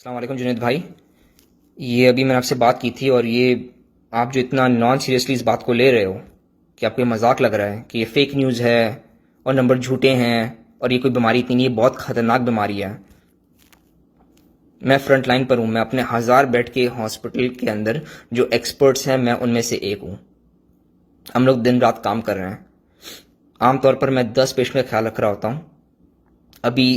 अस्सलाम वालेकुम जुनैद भाई। ये अभी मैंने आपसे बात की थी और ये आप जो इतना नॉन सीरियसली इस बात को ले रहे हो कि आपको ये मजाक लग रहा है कि ये फेक न्यूज़ है और नंबर झूठे हैं और ये कोई बीमारी इतनी नहीं है, बहुत ख़तरनाक बीमारी है। मैं फ्रंट लाइन पर हूँ, मैं अपने 1000 बेड के हॉस्पिटल के अंदर जो एक्सपर्ट्स हैं मैं उनमें से एक हूँ। हम लोग दिन रात काम कर रहे हैं। आमतौर पर मैं 10 पेशेंट का ख्याल रख रहा होता हूँ। अभी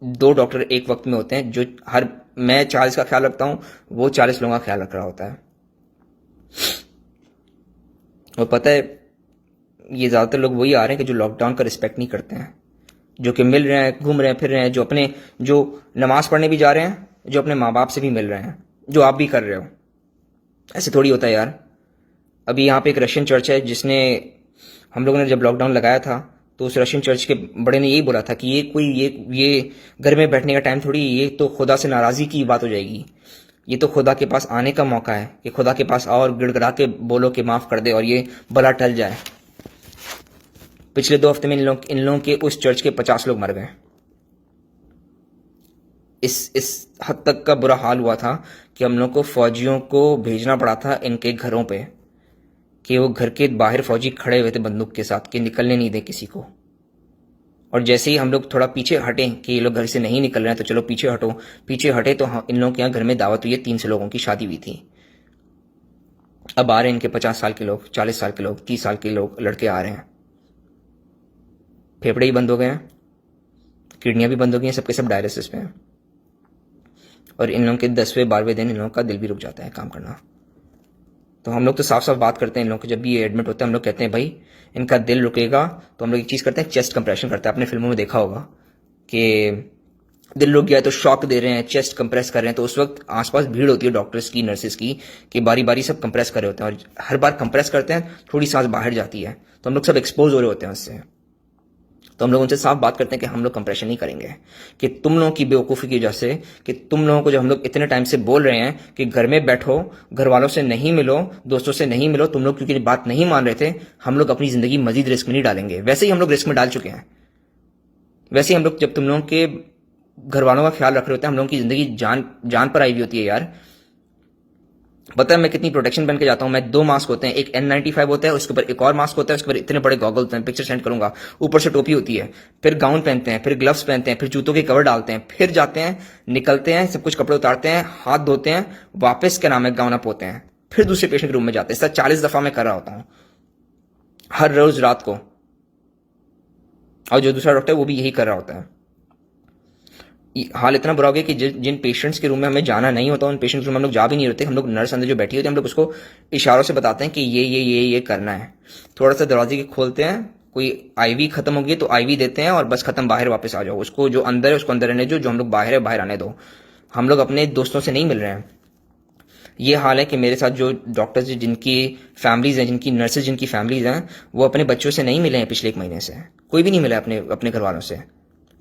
2 डॉक्टर एक वक्त में होते हैं जो हर मैं 40 का ख्याल रखता हूँ, वो 40 लोगों का ख्याल रख रहा होता है। और पता है, ये ज़्यादातर लोग वही आ रहे हैं कि जो लॉकडाउन का रिस्पेक्ट नहीं करते हैं, जो कि मिल रहे हैं, घूम रहे हैं, फिर रहे हैं, जो नमाज पढ़ने भी जा रहे हैं, जो अपने माँ बाप से भी मिल रहे हैं, जो आप भी कर रहे हो। ऐसे थोड़ी होता है यार। अभी यहाँ पे एक रशियन चर्च है जिसने, हम लोगों ने जब लॉकडाउन लगाया था तो उस रशियन चर्च के बड़े ने यही बोला था कि ये घर में बैठने का टाइम थोड़ी, ये तो खुदा से नाराज़गी की बात हो जाएगी। ये तो खुदा के पास आने का मौका है कि खुदा के पास आओ और गिड़गिड़ा के बोलो कि माफ़ कर दे और ये बला टल जाए। पिछले 2 हफ्ते में इन लोगों के उस चर्च के 50 लोग मर गए। इस हद तक का बुरा हाल हुआ था कि हम लोग को फौजियों को भेजना पड़ा था इनके घरों पे, कि वो घर के बाहर फौजी खड़े हुए थे बंदूक के साथ कि निकलने नहीं दे किसी को। और जैसे ही हम लोग थोड़ा पीछे हटे कि ये लोग घर से नहीं निकल रहे हैं तो चलो पीछे हटो, पीछे हटे तो इन लोगों के यहाँ घर में दावत हुई है, 300 लोगों की शादी हुई थी। अब आ रहे हैं इनके 50 साल के लोग, 40 साल के लोग, 30 साल के लोग, लड़के आ रहे हैं। फेफड़े ही बंद हो गए हैं, किडनियां भी बंद हो गई हैं, सबके सब डायलिसिस पे हैं। और इन लोगों के 10वें 12वें दिन इन लोगों का दिल भी रुक जाता है काम करना। तो हम लोग तो साफ साफ बात करते हैं इन लोगों के, जब भी ये एडमिट होते हैं हम लोग कहते हैं भाई इनका दिल रुकेगा तो हम लोग एक चीज़ करते हैं, चेस्ट कंप्रेशन करते हैं। आपने फिल्मों में देखा होगा कि दिल रुक गया है तो शॉक दे रहे हैं, चेस्ट कंप्रेस कर रहे हैं, तो उस वक्त आसपास भीड़ होती है डॉक्टर्स की, नर्सेज की, कि बारी बारी सब कंप्रेस कर रहे होते हैं और हर बार कंप्रेस करते हैं थोड़ी सांस बाहर जाती है तो हम लोग सब एक्सपोज हो रहे होते हैं उससे। तो हम लोग उनसे साफ बात करते हैं कि हम लोग कंप्रेशन नहीं करेंगे, कि तुम लोगों की बेवकूफ़ी की वजह से, कि तुम लोगों को जब हम लोग इतने टाइम से बोल रहे हैं कि घर में बैठो, घर वालों से नहीं मिलो, दोस्तों से नहीं मिलो, तुम लोग क्योंकि बात नहीं मान रहे थे, हम लोग अपनी ज़िंदगी मजीद रिस्क में नहीं डालेंगे। वैसे ही हम लोग रिस्क में डाल चुके हैं। वैसे ही हम लोग, जब तुम लोगों के घर वालों का ख्याल रख रहे होते हैं, हम लोगों की ज़िंदगी जान जान पर आई हुई होती है यार। पता है मैं कितनी प्रोटेक्शन पहन के जाता हूँ? मैं 2 मास्क होते हैं, एक N95 होता है, उसके ऊपर एक और मास्क होता है, उसके ऊपर इतने बड़े गॉगल होते हैं, पिक्चर सेंड करूंगा, ऊपर से टोपी होती है, फिर गाउन पहनते हैं, फिर ग्लव्स पहनते हैं, फिर जूतों के कवर डालते हैं, फिर जाते हैं, निकलते हैं, सब कुछ कपड़े उतारते हैं, हाथ धोते हैं, वापस क्या नाम है गाउन अप होते हैं, फिर दूसरे पेशेंट के रूम में जाते हैं। सर 40 दफा मैं कर रहा होता हूँ हर रोज रात को, और जो दूसरा डॉक्टर है वो भी यही कर रहा होता है। हाल इतना बुरा हो गया कि जिन पेशेंट्स के रूम में हमें जाना नहीं होता उन पेशेंट्स के रूम में हम लोग जा भी नहीं रहते। हम लोग नर्स अंदर जो बैठी होती है हम लोग उसको इशारों से बताते हैं कि ये करना है। थोड़ा सा दरवाजे के खोलते हैं, कोई आईवी खत्म होगी तो आईवी देते हैं और बस खत्म, बाहर वापस आ जाओ। उसको जो अंदर है उसको अंदर रहने जो हम लोग बाहर है बाहर आने दो। हम लोग अपने दोस्तों से नहीं मिल रहे हैं। ये हाल है कि मेरे साथ जो डॉक्टर्स जिनकी फैमिलीज हैं, जिनकी नर्सेज जिनकी फैमिलीज हैं, वो अपने बच्चों से नहीं मिले हैं पिछले 1 महीने से। कोई भी नहीं मिला अपने अपने घर वालों से।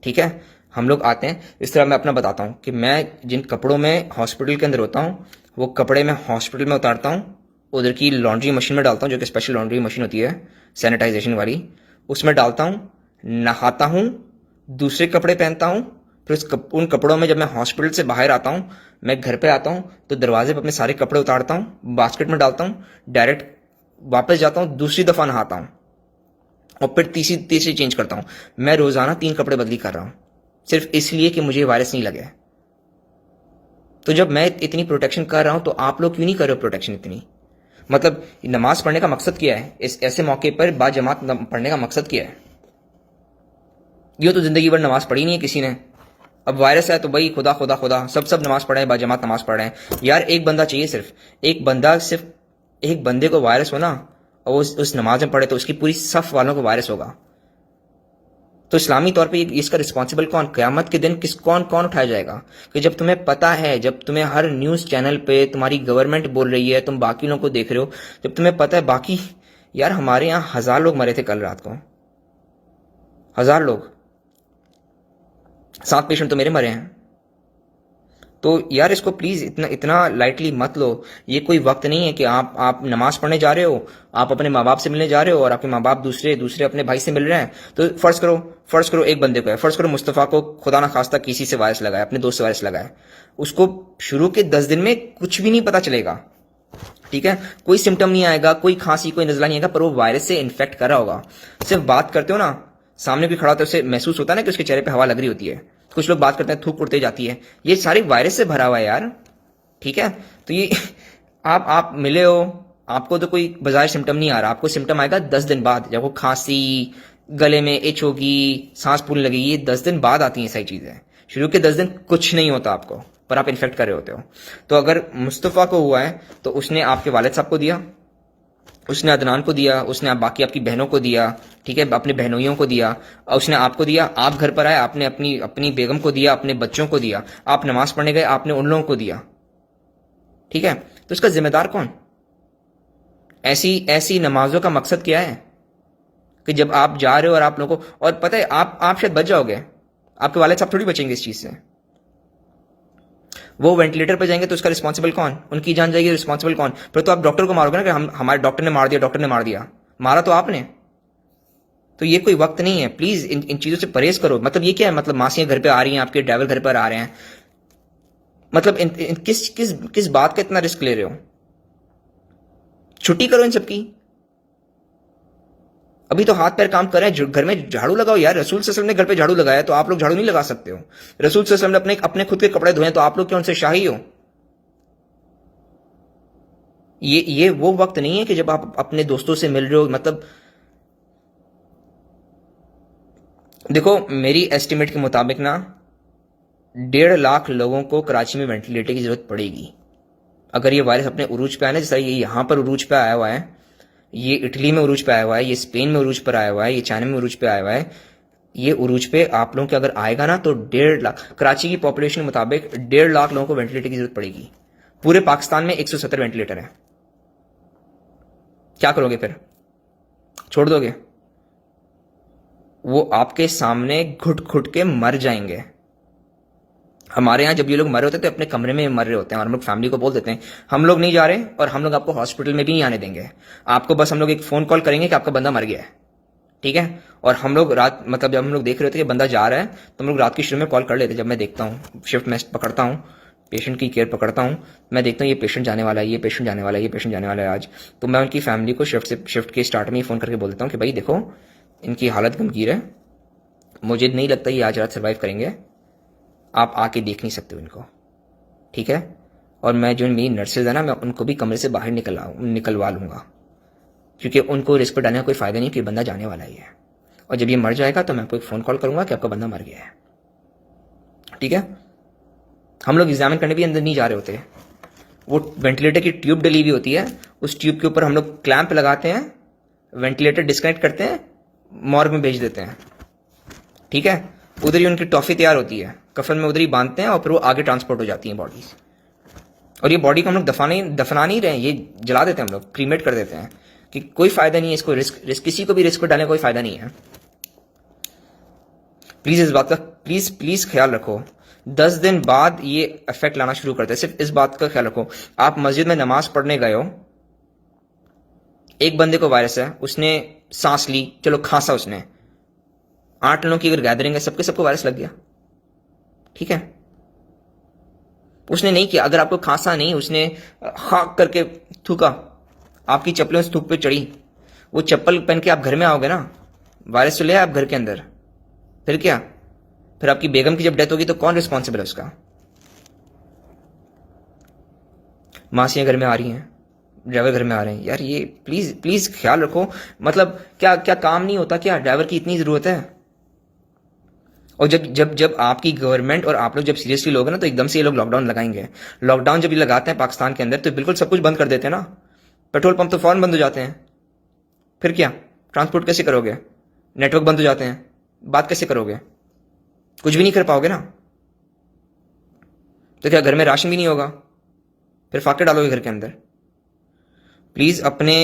ठीक है, हम लोग आते हैं। इस तरह मैं अपना बताता हूँ कि मैं जिन कपड़ों में हॉस्पिटल के अंदर होता हूँ वो कपड़े मैं हॉस्पिटल में उतारता हूँ, उधर की लॉन्ड्री मशीन में डालता हूँ, जो कि स्पेशल लॉन्ड्री मशीन होती है सैनिटाइजेशन वाली, उसमें डालता हूँ, नहाता हूँ, दूसरे कपड़े पहनता हूँ। फिर उन कपड़ों में जब मैं हॉस्पिटल से बाहर आता हूँ, मैं घर पे आता हूँ तो दरवाजे पर अपने सारे कपड़े उतारता हूँ, बास्केट में डालता हूँ, डायरेक्ट वापस जाता हूँ, दूसरी दफा नहाता हूँ और फिर तीसरी चेंज करता हूँ। मैं रोजाना 3 कपड़े बदली कर रहा हूँ सिर्फ इसलिए कि मुझे वायरस नहीं लगे। तो जब मैं इतनी प्रोटेक्शन कर रहा हूं तो आप लोग क्यों नहीं कर रहे हो प्रोटेक्शन इतनी? मतलब नमाज पढ़ने का मकसद क्या है? इस ऐसे मौके पर बाजमात पढ़ने का मकसद क्या है? ये तो जिंदगी भर नमाज पढ़ी नहीं है किसी ने। अब वायरस है तो भाई खुदा खुदा खुदा सब नमाज पढ़े हैं, बाजमात नमाज पढ़ रहे हैं। यार एक बंदा चाहिए, सिर्फ एक बंदे को वायरस हो ना और उस नमाज में पढ़े तो उसकी पूरी सफ वालों को वायरस होगा। तो इस्लामी तौर पे इसका रिस्पॉन्सिबल कौन? क़यामत के दिन कौन कौन उठाया जाएगा? कि जब तुम्हें पता है, जब तुम्हें हर न्यूज़ चैनल पे तुम्हारी गवर्नमेंट बोल रही है, तुम बाकी लोगों को देख रहे हो, जब तुम्हें पता है बाकी, यार हमारे यहाँ 1000 लोग मरे थे कल रात को, 1000 लोग, 7 पेशेंट तो मेरे मरे हैं। तो यार इसको प्लीज इतना इतना लाइटली मत लो। ये कोई वक्त नहीं है कि आप नमाज पढ़ने जा रहे हो, आप अपने माँ बाप से मिलने जा रहे हो और आपके माँ बाप दूसरे दूसरे अपने भाई से मिल रहे हैं। तो फर्ज करो एक बंदे को है, फर्ज करो मुस्तफ़ा को खुदा ना खास्ता किसी से वायरस लगाए, अपने दोस्त से वायरस लगाए, उसको शुरू के 10 दिन में कुछ भी नहीं पता चलेगा, ठीक है, कोई सिम्टम नहीं आएगा, कोई खांसी कोई नजला नहीं आएगा, पर वो वायरस से इन्फेक्ट कर रहा होगा। सिर्फ बात करते हो ना, सामने कोई खड़ा होता है उसे महसूस होता है ना कि उसके चेहरे पे हवा लग रही होती है, कुछ लोग बात करते हैं थूक उड़ते जाती है, ये सारी वायरस से भरा हुआ है यार, ठीक है। तो ये आप मिले हो, आपको तो कोई बाजार सिम्टम नहीं आ रहा, आपको सिम्टम आएगा 10 दिन बाद, जब वो खांसी, गले में इच होगी, सांस फूलने लगेगी, ये 10 दिन बाद आती हैं सारी चीजें। शुरू के 10 दिन कुछ नहीं होता आपको, पर आप इन्फेक्ट कर रहे होते हो। तो अगर मुस्तफ़ा को हुआ है तो उसने आपके वालिद साहब को दिया, उसने अदनान को दिया, उसने बाकी आपकी बहनों को दिया, ठीक है, अपने बहनोइयों को दिया, और उसने आपको दिया, आप घर पर आए, आपने अपनी अपनी बेगम को दिया, अपने बच्चों को दिया, आप नमाज पढ़ने गए, आपने उन लोगों को दिया, ठीक है। तो इसका जिम्मेदार कौन? ऐसी ऐसी नमाजों का मकसद क्या है कि जब आप जा रहे हो और आप लोगों को, और पता है आप शायद बच जाओगे, आपके वालिद साहब थोड़ी बचेंगे इस चीज से। वो वेंटिलेटर पर जाएंगे तो उसका रिस्पॉन्सिबल कौन? उनकी जान जाएगी, रिस्पॉन्सिबल कौन? फिर तो आप डॉक्टर को मारोगे ना कि हमारे डॉक्टर ने मार दिया, डॉक्टर ने मार दिया, मारा तो आपने। तो ये कोई वक्त नहीं है, प्लीज इन चीजों से परहेज करो। मतलब ये क्या है, मतलब मासियां घर पे आ रही हैं, आपके ड्राइवर घर पर आ रहे हैं, मतलब किस किस किस बात का इतना रिस्क ले रहे हो? छुट्टी करो इन सबकी। अभी तो हाथ पैर काम कर रहे हैं, घर में झाड़ू लगाओ यार, रसूल सल्लल्लाहु अलैहि वसल्लम ने घर पे झाड़ू लगाया तो आप लोग झाड़ू नहीं लगा सकते हो? रसूल सल्लल्लाहु अलैहि वसल्लम ने अपने अपने खुद के कपड़े धोए तो आप लोग क्यों उनसे शाही हो? ये वो वक्त नहीं है कि जब आप अपने दोस्तों से मिल रहे हो। मतलब देखो, मेरी एस्टिमेट के मुताबिक ना 1.5 लाख लोगों को कराची में वेंटिलेटर की जरूरत पड़ेगी अगर ये वायरस अपने उरूज पे आया ना। जैसा ये यहां पर उरूज पे आया हुआ है, ये इटली में उरूज पे आया हुआ है, ये स्पेन में उरूज पर आया हुआ है, ये चाइना में उरूज पे आया हुआ है, ये उरूज पे आप लोगों के अगर आएगा ना तो 1.5 लाख, कराची की पॉपुलेशन के मुताबिक 1.5 लाख लोगों को वेंटिलेटर की जरूरत पड़ेगी। पूरे पाकिस्तान में 170 वेंटिलेटर है। क्या करोगे फिर? छोड़ दोगे? वो आपके सामने घुट घुट के मर जाएंगे। हमारे यहाँ जब ये लोग मरे होते हैं तो अपने कमरे में मर रहे होते हैं, और हम लोग फैमिली को बोल देते हैं हम लोग नहीं जा रहे और हम लोग आपको हॉस्पिटल में भी नहीं आने देंगे, आपको बस हम लोग एक फोन कॉल करेंगे कि आपका बंदा मर गया है, ठीक है। और हम लोग रात, मतलब जब हम लोग देख रहे होते कि बंदा जा रहा है तो हम लोग रात की शुरू में कॉल कर लेते। जब मैं देखता हूँ, शिफ्ट में पकड़ता हूँ, पेशेंट की केयर पकड़ता हूँ, मैं देखता हूँ ये पेशेंट जाने वाला है, ये पेशेंट जाने वाला है, ये पेशेंट जाने वाला है आज, तो मैं उनकी फैमिली को शिफ्ट के स्टार्ट में ही फोन करके बोल देता हूँ कि भाई देखो इनकी हालत गंभीर है, मुझे नहीं लगता ये आज रात सर्वाइव करेंगे, आप आके देख नहीं सकते हो इनको, ठीक है। और मैं जो मेरी नर्सेज है ना, मैं उनको भी कमरे से बाहर निकलवा लूंगा, क्योंकि उनको रिस्क पर डालने का कोई फायदा नहीं कि बंदा जाने वाला ही है। और जब ये मर जाएगा तो मैं आपको एक फोन कॉल करूंगा कि आपका बंदा मर गया है, ठीक है। हम लोग एग्जामिन करने भी अंदर नहीं जा रहे होते, वो वेंटिलेटर की ट्यूब डली हुई होती है, उस ट्यूब के ऊपर हम लोग क्लैंप लगाते हैं, वेंटिलेटर डिस्कनेक्ट करते हैं, मॉर्ग में भेज देते हैं, ठीक है। उधर ही उनकी टॉफी तैयार होती है, कफन में उधर ही बांधते हैं और फिर वो आगे ट्रांसपोर्ट हो जाती है बॉडीज। और ये बॉडी को हम लोग दफना नहीं रहे, ये जला देते हैं हम लोग, क्रीमेट कर देते हैं, कि कोई फायदा नहीं है इसको, रिस्क किसी को भी रिस्क पर डालने का कोई फायदा नहीं है। प्लीज इस बात का प्लीज ख्याल रखो। 10 दिन बाद ये इफेक्ट लाना शुरू करता है, सिर्फ इस बात का ख्याल रखो। आप मस्जिद में नमाज पढ़ने गए हो, एक बंदे को वायरस है, उसने सांस ली, चलो खांसा उसने, 8 लोगों की अगर गैदरिंग है, सबको वायरस लग गया, ठीक है। उसने नहीं किया, अगर आपको खांसा नहीं, उसने हाँ करके थूका, आपकी चप्पलें उस थूक पे चढ़ी, वो चप्पल पहन के आप घर में आओगे ना, वायरस तो ले आप घर के अंदर, फिर क्या? फिर आपकी बेगम की जब डेथ होगी तो कौन रिस्पॉन्सिबल है उसका? मासियां घर में आ रही हैं, ड्राइवर घर में आ रहे हैं, यार ये प्लीज ख्याल रखो। मतलब क्या क्या काम नहीं होता क्या? ड्राइवर की इतनी जरूरत है? और जब जब जब आपकी गवर्नमेंट और आप लोग जब सीरियसली लोगे ना तो एकदम से ये लोग लॉकडाउन लगाएंगे। लॉकडाउन जब ये लगाते हैं पाकिस्तान के अंदर तो बिल्कुल सब कुछ बंद कर देते हैं ना, पेट्रोल पंप तो फौरन बंद हो जाते हैं, फिर क्या? ट्रांसपोर्ट कैसे करोगे? नेटवर्क बंद हो जाते हैं, बात कैसे करोगे? कुछ भी नहीं कर पाओगे ना। तो क्या घर में राशन भी नहीं होगा? फिर फाके डालोगे घर के अंदर। प्लीज अपने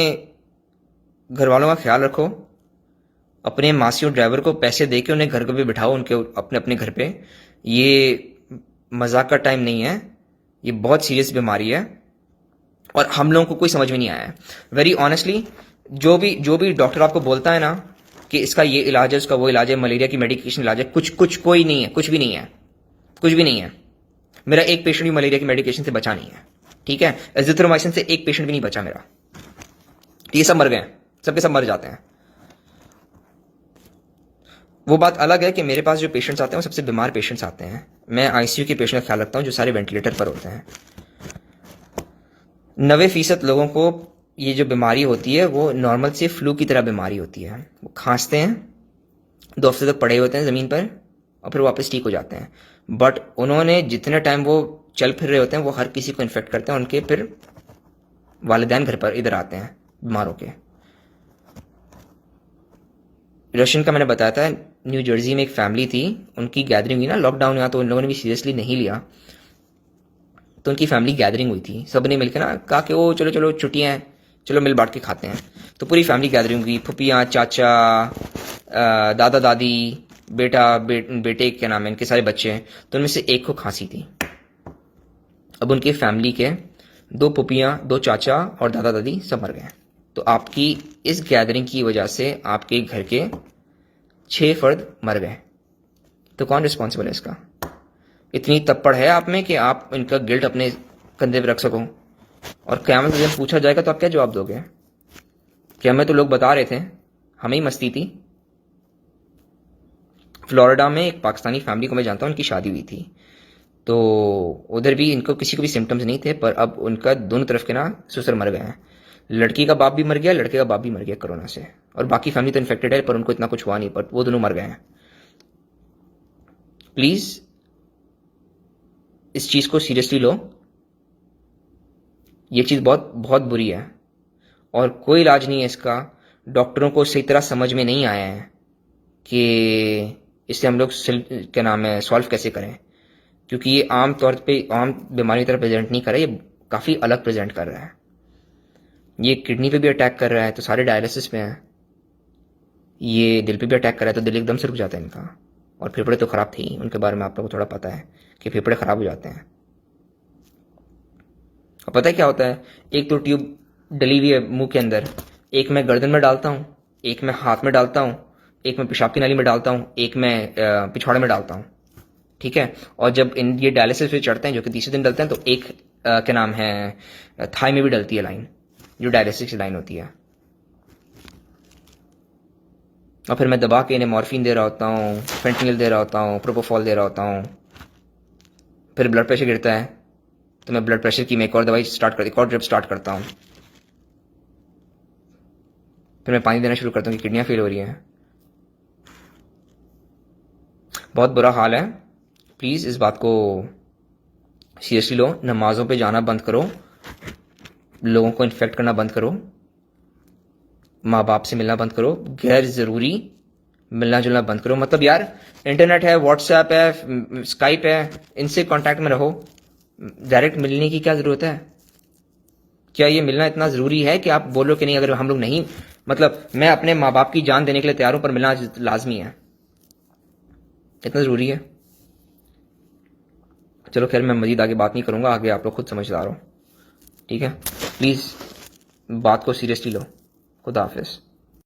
घर वालों का ख्याल रखो, अपने मासी और ड्राइवर को पैसे देके उन्हें घर पे बिठाओ, उनके अपने अपने घर पे। ये मजाक का टाइम नहीं है, ये बहुत सीरियस बीमारी है और हम लोगों को कोई समझ में नहीं आया है। वेरी ऑनेस्टली, जो भी डॉक्टर आपको बोलता है ना कि इसका ये इलाज है, उसका वो इलाज है, मलेरिया की मेडिकेशन इलाज है, कुछ कोई नहीं है, कुछ भी नहीं है, कुछ भी नहीं है। मेरा एक पेशेंट भी मलेरिया की मेडिकेशन से बचा नहीं है, ठीक है। एजिथ्रोमाइसिन से एक पेशेंट भी नहीं बचा मेरा। ये सब मर गए, सबके सब मर जाते हैं। वो बात अलग है कि मेरे पास जो पेशेंट्स आते हैं वो सबसे बीमार पेशेंट्स आते हैं। मैं आईसीयू के पेशेंट का ख्याल रखता हूँ जो सारे वेंटिलेटर पर होते हैं। 90% लोगों को ये जो बीमारी होती है वो नॉर्मल से फ्लू की तरह बीमारी होती है। वो खांसते हैं, 2 हफ्ते तक पड़े होते हैं ज़मीन पर और फिर वापस ठीक हो जाते हैं। बट उन्होंने जितने टाइम वो चल फिर रहे होते हैं वो हर किसी को इन्फेक्ट करते हैं। उनके फिर वालिदैन घर पर इधर आते हैं बीमारों के। रशियन का मैंने बताया था, न्यू जर्सी में एक फैमिली थी, उनकी गैदरिंग हुई ना लॉकडाउन यहाँ, तो उन लोगों ने भी सीरियसली नहीं लिया। तो उनकी फैमिली गैदरिंग हुई थी, सब ने मिलकर ना कहा कि ओ चलो चलो छुट्टियां हैं, चलो मिल बांट के खाते हैं। तो पूरी फैमिली गैदरिंग हुई, फुफियाँ, चाचा, दादा दादी, बेटे क्या नाम है, इनके सारे बच्चे हैं। तो उनमें से एक को खांसी थी। अब उनकी फैमिली के 2 फुफियाँ, 2 चाचा और दादा दादी सब मर गए। तो आपकी इस गैदरिंग की वजह से आपके घर के 6 फर्द मर गए। तो कौन रिस्पॉन्सिबल है इसका? इतनी तप्पड़ है आप में कि आप इनका गिल्ट अपने कंधे पे रख सको। और क़यामत के दिन पूछा जाएगा तो आप क्या जवाब दोगे? कि हमें तो लोग बता रहे थे, हमें ही मस्ती थी। फ्लोरिडा में एक पाकिस्तानी फैमिली को मैं जानता हूँ, उनकी शादी हुई थी, तो उधर भी इनको किसी को भी सिम्टम्स नहीं थे, पर अब उनका दोनों तरफ के ना ससुर मर गए हैं। लड़की का बाप भी मर गया, लड़के का बाप भी मर गया कोरोना से, और बाकी फैमिली तो इन्फेक्टेड है पर उनको इतना कुछ हुआ नहीं, पर वो दोनों मर गए हैं। प्लीज इस चीज को सीरियसली लो। ये चीज बहुत बहुत बुरी है और कोई इलाज नहीं है इसका। डॉक्टरों को सही तरह समझ में नहीं आया है कि इसे हम लोग क्या नाम है सॉल्व कैसे करें, क्योंकि ये आम तौर पे आम बीमारी की तरह प्रेजेंट नहीं कर रहा है, ये काफी अलग प्रेजेंट कर रहा है। ये किडनी पे भी अटैक कर रहा है तो सारे डायलिसिस पे हैं। ये दिल पे भी अटैक कर रहा है तो दिल एकदम से रुक जाता है इनका। और फेफड़े तो खराब थे ही, उनके बारे में आप लोगों को थोड़ा पता है कि फेफड़े खराब हो जाते हैं। और पता है क्या होता है, एक तो ट्यूब डली हुई है मुंह के अंदर, एक मैं गर्दन में डालता हूँ, एक मैं हाथ में डालता हूँ, एक मैं पेशाब की नाली में डालता हूँ, एक मैं पिछवाड़े में डालता हूँ, ठीक है। और जब ये डायलिसिस पे चढ़ते हैं जो कि तीसरे दिन डलते हैं, तो एक क्या नाम है थाई में भी डलती है लाइन, जो डायलिसिस की लाइन होती है। और फिर मैं दबा के इन्हें मॉर्फिन दे रहा होता हूँ, फेंटनिल दे रहा होता हूँ, प्रोपोफॉल दे रहा होता हूँ। फिर ब्लड प्रेशर गिरता है तो मैं ब्लड प्रेशर की मैं एक और दवाई एक और ड्रिप स्टार्ट करता हूँ। फिर मैं पानी देना शुरू करता हूँ कि किडनियाँ फेल हो रही हैं। बहुत बुरा हाल है। प्लीज़ इस बात को सीरियसली लो। नमाजों पे जाना बंद करो, लोगों को इन्फेक्ट करना बंद करो, माँ बाप से मिलना बंद करो, गैर ज़रूरी मिलना जुलना बंद करो। मतलब यार इंटरनेट है, व्हाट्सएप है, स्काइप है, इनसे कांटेक्ट में रहो। डायरेक्ट मिलने की क्या ज़रूरत है? क्या ये मिलना इतना ज़रूरी है कि आप बोलो कि नहीं, अगर हम लोग नहीं, मतलब मैं अपने माँ बाप की जान देने के लिए तैयार हूं पर मिलना लाजमी है, इतना ज़रूरी है? चलो खैर, मैं मजीद आगे बात नहीं करूंगा, आगे आप लोग खुद समझदार हो, ठीक है। प्लीज़ बात को सीरियसली लो। खुदा हाफिज़।